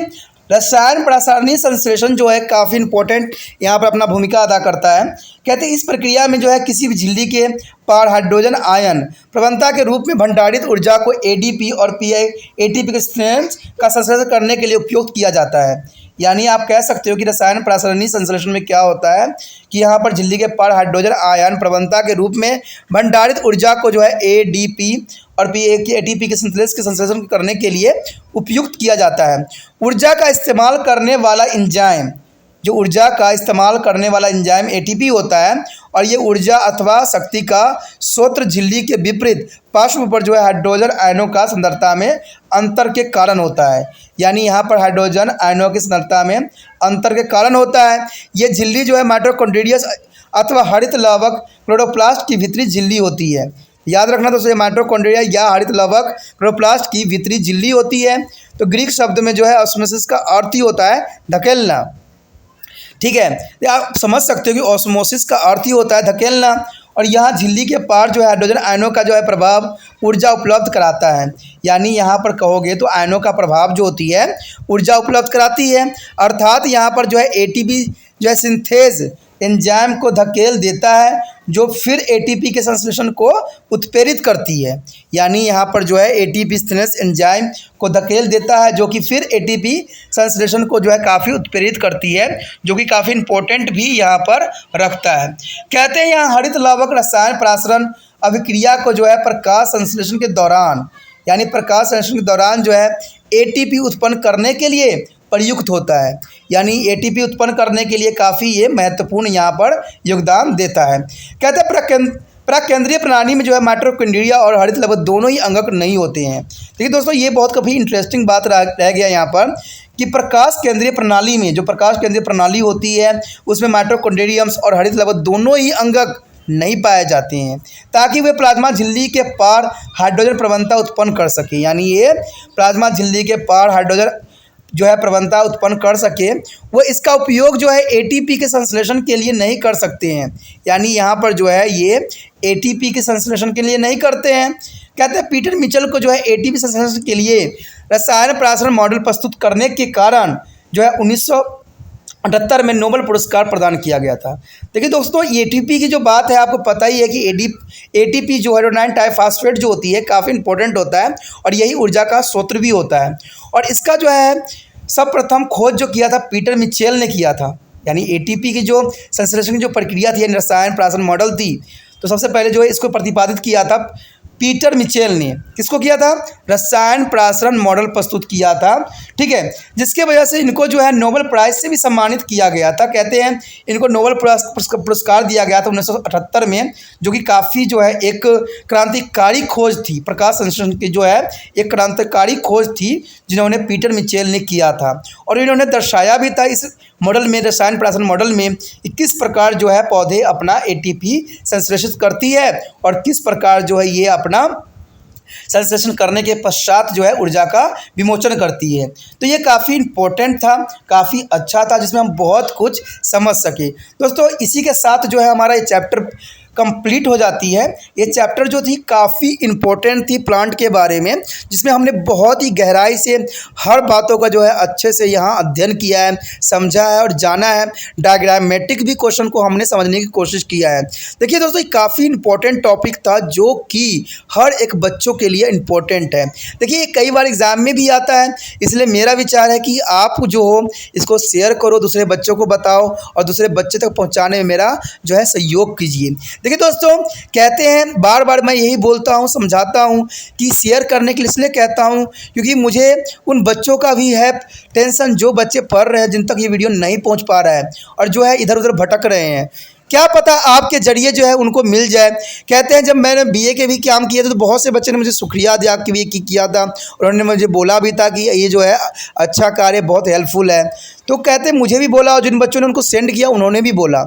रसायन प्रासरणीय संश्लेषण जो है काफ़ी इंपॉर्टेंट यहाँ पर अपना भूमिका अदा करता है। कहते हैं इस प्रक्रिया में जो है किसी भी झिल्ली के पार हाइड्रोजन आयन प्रवणता के रूप में भंडारित ऊर्जा को एडीपी और पीआई एटीपी के स्ट्रेंथ का संश्लेषण करने के लिए उपयोग किया जाता है। यानी आप कह सकते हो कि रसायन प्रासरणीय संश्लेषण में क्या होता है कि यहाँ पर झिल्ली के पार हाइड्रोजन आयन प्रवणता के रूप में भंडारित ऊर्जा को जो है एडीपी और एटीपी के संश्लेषण करने के लिए उपयुक्त किया जाता है। ऊर्जा का इस्तेमाल करने वाला एंजाइम जो ऊर्जा का इस्तेमाल करने वाला एंजाइम एटीपी होता है और ये ऊर्जा अथवा शक्ति का स्रोत झिल्ली के विपरीत पार्श्व पर जो है हाइड्रोजन आयनों का सांद्रता में अंतर के कारण होता है। यानी यहाँ पर हाइड्रोजन आयनों की सांद्रता में अंतर के कारण होता है। ये झिल्ली जो है माइटोकॉन्ड्रिया अथवा हरित लवक क्लोरोप्लास्ट की भीतरी झिल्ली होती है। याद रखना दोस्तों, माइटोकॉन्ड्रिया या हरित लवक क्लोरोप्लास्ट की भीतरी झिल्ली होती है। तो ग्रीक शब्द में जो है ऑस्मोसिस का अर्थ ही होता है धकेलना। ठीक है, आप समझ सकते हो कि ऑस्मोसिस का अर्थ ही होता है धकेलना। और यहाँ झिल्ली के पार जो है हाइड्रोजन आयनों का जो है प्रभाव ऊर्जा उपलब्ध कराता है। यानी यहाँ पर कहोगे तो आयनों का प्रभाव जो होती है ऊर्जा उपलब्ध कराती है, अर्थात यहाँ पर जो है एटीपी जो है सिंथेज एंजाइम को धकेल देता है जो फिर एटीपी के संश्लेषण को उत्प्रेरित करती है। यानी यहाँ पर जो है एटीपी सिंथेज एंजाइम को धकेल देता है जो कि फिर एटीपी संश्लेषण को जो है काफ़ी उत्प्रेरित करती है, जो कि काफ़ी इंपॉर्टेंट भी यहाँ पर रखता है। कहते हैं यहाँ हरित लवक रसायन प्रासरण अभिक्रिया को जो है प्रकाश संश्लेषण के दौरान, यानी प्रकाश संश्लेषण के दौरान जो है एटीपी उत्पन्न करने के लिए प्रयुक्त होता है। यानी एटीपी उत्पन्न करने के लिए काफ़ी ये महत्वपूर्ण यहाँ पर योगदान देता है। कहते हैं प्राकेंद्रीय प्रणाली में जो है माइटोकॉन्ड्रिया और हरित लवक दोनों ही अंगक नहीं होते हैं। देखिए दोस्तों, ये बहुत काफ़ी इंटरेस्टिंग बात रह गया यहाँ पर कि प्रकाश केंद्रीय प्रणाली में जो प्रकाश केंद्रीय प्रणाली होती है उसमें माइटोकॉन्ड्रियम्स और हरित लवक दोनों ही अंगक नहीं पाए जाते हैं, ताकि वे प्लाज्मा झिल्ली के पार हाइड्रोजन प्रवणता उत्पन्न कर सकें। यानी ये प्लाज्मा झिल्ली के पार हाइड्रोजन जो है प्रवणता उत्पन्न कर सके, वो इसका उपयोग जो है एटीपी के संश्लेषण के लिए नहीं कर सकते हैं। यानी यहाँ पर जो है ये एटीपी के संश्लेषण के लिए नहीं करते हैं। कहते हैं पीटर मिचेल को जो है एटीपी संश्लेषण के लिए रसायन प्रासरण मॉडल प्रस्तुत करने के कारण जो है 1978 में नोबेल पुरस्कार प्रदान किया गया था। देखिए दोस्तों, एटीपी की जो बात है आपको पता ही है कि एटीपी जो एडेनाइन ट्राइफॉस्फेट जो होती है काफ़ी इंपॉर्टेंट होता है और यही ऊर्जा का स्रोत भी होता है। और इसका जो है सब प्रथम खोज जो किया था पीटर मिचेल ने किया था। यानी एटीपी की जो संश्लेषण की जो प्रक्रिया थी, रसायन प्रासरण मॉडल थी, तो सबसे पहले जो है इसको प्रतिपादित किया था पीटर मिचेल ने। किसको किया था? रसायन प्रासरण मॉडल प्रस्तुत किया था, ठीक है, जिसके वजह से इनको जो है नोबेल प्राइज से भी सम्मानित किया गया था। कहते हैं इनको नोबेल पुरस्कार दिया गया था 1978 में, जो कि काफ़ी जो है एक क्रांतिकारी खोज थी। प्रकाश संश्लेषण की जो है एक क्रांतिकारी खोज थी जिन्होंने पीटर मिचेल ने किया था। और इन्होंने दर्शाया भी था इस मॉडल में, रसायन प्रासरण मॉडल में, किस प्रकार जो है पौधे अपना एटीपी संश्लेषित करती है और किस प्रकार जो है ये अपना संश्लेषण करने के पश्चात जो है ऊर्जा का विमोचन करती है। तो ये काफ़ी इम्पोर्टेंट था, काफ़ी अच्छा था, जिसमें हम बहुत कुछ समझ सके। दोस्तों, इसी के साथ जो है हमारा ये चैप्टर कंप्लीट हो जाती है। ये चैप्टर जो थी काफ़ी इम्पोर्टेंट थी प्लांट के बारे में, जिसमें हमने बहुत ही गहराई से हर बातों का जो है अच्छे से यहाँ अध्ययन किया है, समझा है और जाना है। डायग्रामेटिक भी क्वेश्चन को हमने समझने की कोशिश किया है। देखिए दोस्तों, ये काफ़ी इम्पोर्टेंट टॉपिक था जो कि हर एक बच्चों के लिए इम्पोर्टेंट है। देखिए, ये कई बार एग्ज़ाम में भी आता है, इसलिए मेरा विचार है कि आप जो हो इसको शेयर करो, दूसरे बच्चों को बताओ और दूसरे बच्चे तक पहुँचाने में मेरा जो है सहयोग कीजिए। देखिए दोस्तों, कहते हैं बार बार मैं यही बोलता हूँ, समझाता हूँ कि शेयर करने के लिए इसलिए कहता हूँ क्योंकि मुझे उन बच्चों का भी है टेंशन जो बच्चे पढ़ रहे हैं, जिन तक ये वीडियो नहीं पहुँच पा रहा है और जो है इधर उधर भटक रहे हैं। क्या पता आपके जरिए जो है उनको मिल जाए। कहते हैं जब मैंने बीए के भी काम किए थे तो बहुत से बच्चे ने मुझे शुक्रिया दिया कि ये किया था, और उन्होंने मुझे बोला भी था कि ये जो है अच्छा कार्य, बहुत हेल्पफुल है। तो कहते हैं मुझे भी बोला और जिन बच्चों ने उनको सेंड किया उन्होंने भी बोला,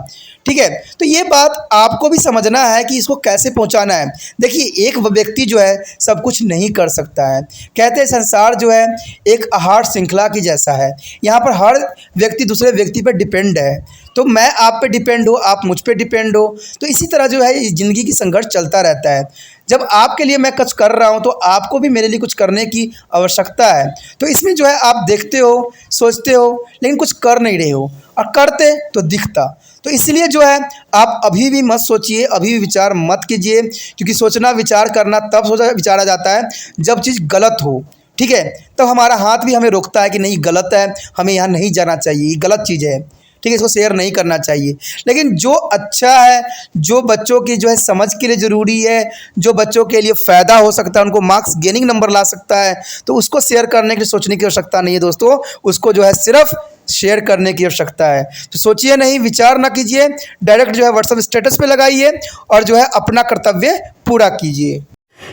ठीक है। तो ये बात आपको भी समझना है कि इसको कैसे पहुंचाना है। देखिए, एक व्यक्ति जो है सब कुछ नहीं कर सकता है। कहते हैं संसार जो है एक आहार श्रृंखला की जैसा है, यहाँ पर हर व्यक्ति दूसरे व्यक्ति पर डिपेंड है। तो मैं आप पे डिपेंड हो, आप मुझ पे डिपेंड हो, तो इसी तरह जो है ज़िंदगी की संघर्ष चलता रहता है। जब आपके लिए मैं कुछ कर रहा हूँ तो आपको भी मेरे लिए कुछ करने की आवश्यकता है। तो इसमें जो है आप देखते हो, सोचते हो, लेकिन कुछ कर नहीं रहे हो, और करते तो दिखता। तो इसलिए जो है आप अभी भी मत सोचिए, अभी भी विचार मत कीजिए, क्योंकि सोचना विचार करना तब विचारा जाता है जब चीज़ गलत हो, ठीक है। तब हमारा हाथ भी हमें रोकता है कि नहीं गलत है, हमें यहाँ नहीं जाना चाहिए, ये गलत चीज़ है, ठीक है, इसको शेयर नहीं करना चाहिए। लेकिन जो अच्छा है, जो बच्चों की जो है समझ के लिए ज़रूरी है, जो बच्चों के लिए फ़ायदा हो सकता है, उनको मार्क्स गेनिंग नंबर ला सकता है, तो उसको शेयर करने के लिए सोचने की आवश्यकता नहीं है दोस्तों। उसको जो है सिर्फ शेयर करने की आवश्यकता है। तो सोचिए नहीं, विचार ना कीजिए, डायरेक्ट जो है व्हाट्सएप स्टेटस पे लगाइए और जो है अपना कर्तव्य पूरा कीजिए।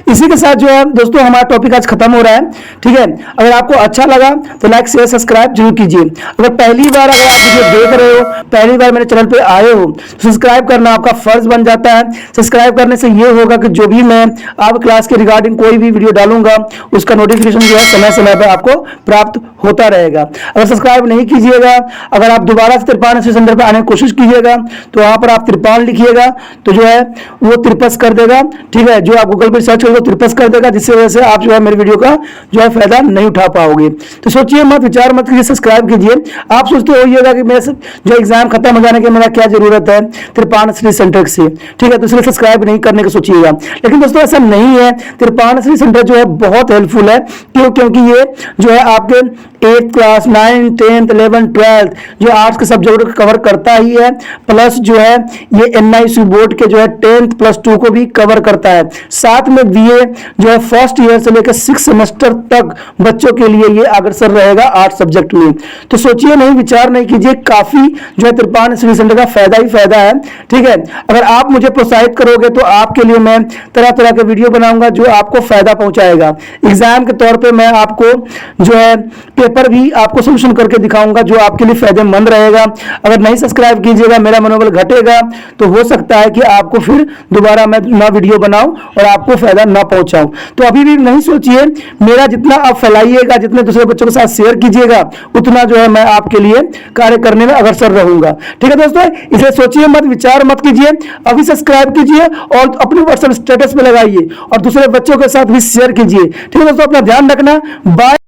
इसी के साथ जो है दोस्तों हमारा टॉपिक आज खत्म हो रहा है। ठीक है, अगर आपको अच्छा लगा तो लाइक शेयर सब्सक्राइब जरूर कीजिए। अगर पहली बार अगर आप वीडियो देख रहे हो, पहली बार मेरे चैनल पे आए हो, तो सब्सक्राइब करना आपका फर्ज बन जाता है। सब्सक्राइब करने से ये होगा कि जो भी मैं आप क्लास के रिगार्डिंग कोई भी वीडियो डालूंगा उसका नोटिफिकेशन जो है समय समय पर आपको प्राप्त होता रहेगा। अगर सब्सक्राइब नहीं कीजिएगा, अगर आप दोबारा से त्रिपान सेंटर पर आने की कोशिश कीजिएगा तो वहां पर आप त्रिपान लिखिएगा तो जो है वो त्रिपस कर देगा। ठीक है, जो आप गूगल पर सर्च करोगे त्रिपस कर देगा, जिससे वजह से आप जो है मेरे वीडियो का जो है फायदा नहीं उठा पाओगे। तो सोचिए मत, विचार मत कीजिए, सब्सक्राइब कीजिए। आप सोचते होइएगा कि मेरे जो एग्जाम खत्म हो जाने के मेरा क्या जरूरत है त्रिपान स्टडी सेंटर से। ठीक है, तो इसलिए सब्सक्राइब नहीं करने का सोचिएगा, लेकिन दोस्तों ऐसा नहीं है। त्रिपान स्टडी सेंटर जो है बहुत हेल्पफुल है। क्यों? क्योंकि ये जो है आपके 8th class 9th 10th 11th 12th जो आर्ट्स के सब्जेक्ट को कवर करता ही है, प्लस जो है ये NISU बोर्ड के जो है 10th +2 को भी कवर करता है। साथ में BA जो है फर्स्ट ईयर से लेकर 6 सेमेस्टर तक बच्चों के लिए ये अग्रसर रहेगा आर्ट सब्जेक्ट में। तो सोचिए नहीं, विचार नहीं कीजिए, काफी जो है त्रिपान स्टडी सेंटर का फायदा ही फायदा है। ठीक है, अगर आप मुझे प्रोत्साहित करोगे तो आपके लिए मैं तरह तरह के वीडियो बनाऊंगा जो आपको फायदा पहुंचाएगा। एग्जाम के तौर पे मैं आपको जो है पेपर भी आपको सोल्यूशन करके दिखाऊंगा जो आपके लिए फायदेमंद रहेगा। अगर नहीं सब्सक्राइब कीजिएगा, मेरा मनोबल घटेगा, तो हो सकता है कि आपको फिर दोबारा मैं नया वीडियो बनाऊं और आपको फायदा ना पहुंचाऊं। तो अभी भी नहीं सोचिए, मेरा जितना आप फैलाइएगा, जितने दूसरे बच्चों के साथ शेयर कीजिएगा, उतना जो है मैं आपके लिए कार्य करने में अग्रसर रहूंगा। ठीक है दोस्तों, इसे सोचिए मत, विचार मत कीजिए, अभी सब्सक्राइब कीजिए और अपने व्हाट्सएप स्टेटस पे लगाइए और दूसरे बच्चों के साथ भी शेयर कीजिए। ठीक है दोस्तों, अपना ध्यान रखना। बाय।